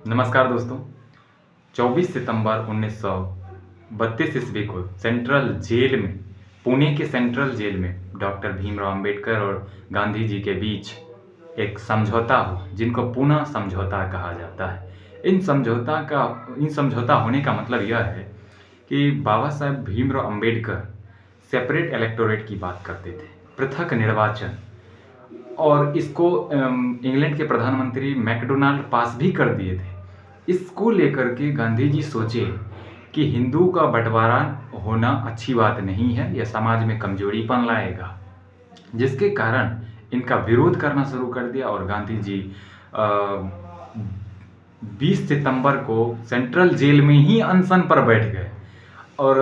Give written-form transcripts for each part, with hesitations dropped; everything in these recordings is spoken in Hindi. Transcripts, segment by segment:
नमस्कार दोस्तों। 24 सितंबर 1932 ईस्वी को सेंट्रल जेल में, पुणे के सेंट्रल जेल में डॉक्टर भीमराव अंबेडकर और गांधी जी के बीच एक समझौता हुआ, जिनको पुणे समझौता कहा जाता है। इन समझौता होने का मतलब यह है कि बाबा साहेब भीमराव अंबेडकर सेपरेट इलेक्टोरेट की बात करते थे, पृथक निर्वाचन, और इसको इंग्लैंड के प्रधानमंत्री मैकडोनाल्ड पास भी कर दिए थे। इसको लेकर के गांधी जी सोचे कि हिंदू का बंटवारा होना अच्छी बात नहीं है, यह समाज में कमजोरीपन लाएगा, जिसके कारण इनका विरोध करना शुरू कर दिया। और गांधी जी 20 सितंबर को सेंट्रल जेल में ही अनशन पर बैठ गए और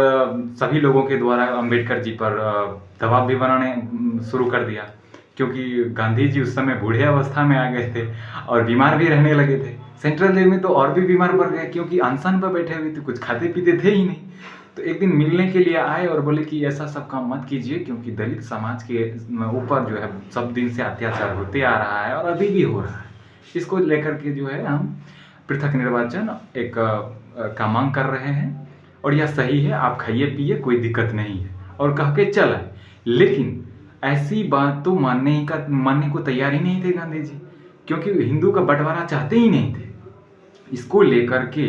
सभी लोगों के द्वारा अंबेडकर जी पर दबाव भी बनाने शुरू कर दिया, क्योंकि गांधी जी उस समय बूढ़े अवस्था में आ गए थे और बीमार भी रहने लगे थे। सेंट्रल जेल में तो और भी बीमार पड़ गए, क्योंकि अनशन पर बैठे हुए थे, कुछ खाते पीते थे ही नहीं। तो एक दिन मिलने के लिए आए और बोले कि ऐसा सब काम मत कीजिए, क्योंकि दलित समाज के ऊपर जो है सब दिन से अत्याचार होते आ रहा है और अभी भी हो रहा है। इसको लेकर के जो है हम पृथक निर्वाचन का मांग कर रहे हैं, और यह सही है, आप खाइए पिए, कोई दिक्कत नहीं है, और कह के चल आए। लेकिन ऐसी बात तो मानने को तैयार ही नहीं थे गांधी जी, क्योंकि हिंदू का बंटवारा चाहते ही नहीं थे। इसको लेकर के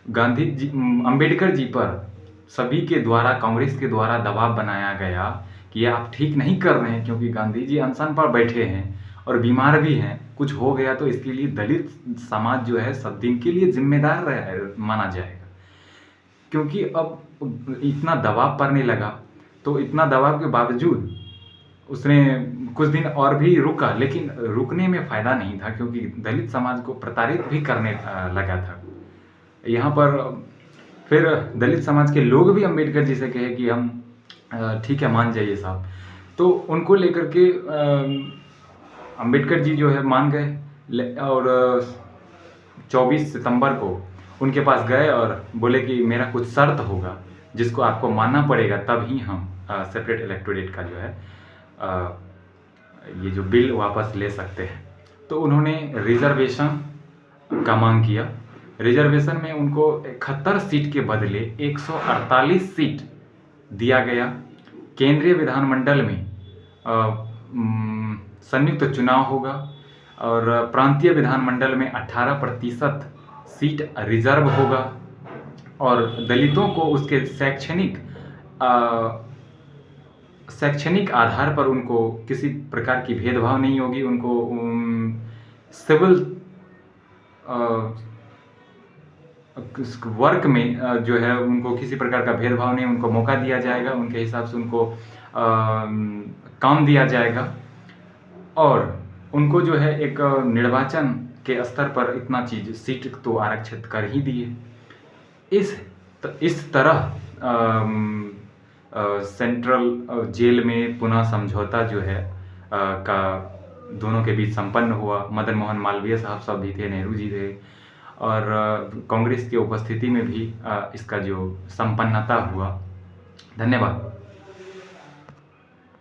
गांधी जी, अंबेडकर जी पर सभी के द्वारा, कांग्रेस के द्वारा दबाव बनाया गया कि ये आप ठीक नहीं कर रहे हैं, क्योंकि गांधी जी अनशन पर बैठे हैं और बीमार भी हैं, कुछ हो गया तो इसके लिए दलित समाज जो है सब दिन के लिए जिम्मेदार माना जाएगा। क्योंकि अब इतना दबाव पड़ने लगा, तो इतना दबाव के बावजूद उसने कुछ दिन और भी रुका, लेकिन रुकने में फ़ायदा नहीं था, क्योंकि दलित समाज को प्रताड़ित भी करने लगा था। यहाँ पर फिर दलित समाज के लोग भी अंबेडकर जी से कहे कि हम ठीक है, मान जाइए साहब। तो उनको लेकर के अंबेडकर जी जो है मान गए, और 24 सितंबर को उनके पास गए और बोले कि मेरा कुछ शर्त होगा, जिसको आपको मानना पड़ेगा, तब ही हम सेपरेट इलेक्टोरेट का जो है ये जो बिल वापस ले सकते हैं। तो उन्होंने रिजर्वेशन का मांग किया। रिजर्वेशन में उनको 71 सीट के बदले 148 सीट दिया गया। केंद्रीय विधानमंडल में संयुक्त चुनाव होगा, और प्रांतीय विधानमंडल में 18% सीट रिजर्व होगा, और दलितों को उसके शैक्षणिक आधार पर उनको किसी प्रकार की भेदभाव नहीं होगी। उनको सिविल वर्क में जो है उनको किसी प्रकार का भेदभाव नहीं, उनको मौका दिया जाएगा, उनके हिसाब से उनको काम दिया जाएगा, और उनको जो है एक निर्वाचन के स्तर पर इतना सीट तो आरक्षित कर ही दिए। इस तरह सेंट्रल जेल में पुनः समझौता जो है का दोनों के बीच संपन्न हुआ। मदन मोहन मालवीय साहब भी थे, नेहरू जी थे, और कांग्रेस की उपस्थिति में भी इसका जो संपन्नता हुआ। धन्यवाद।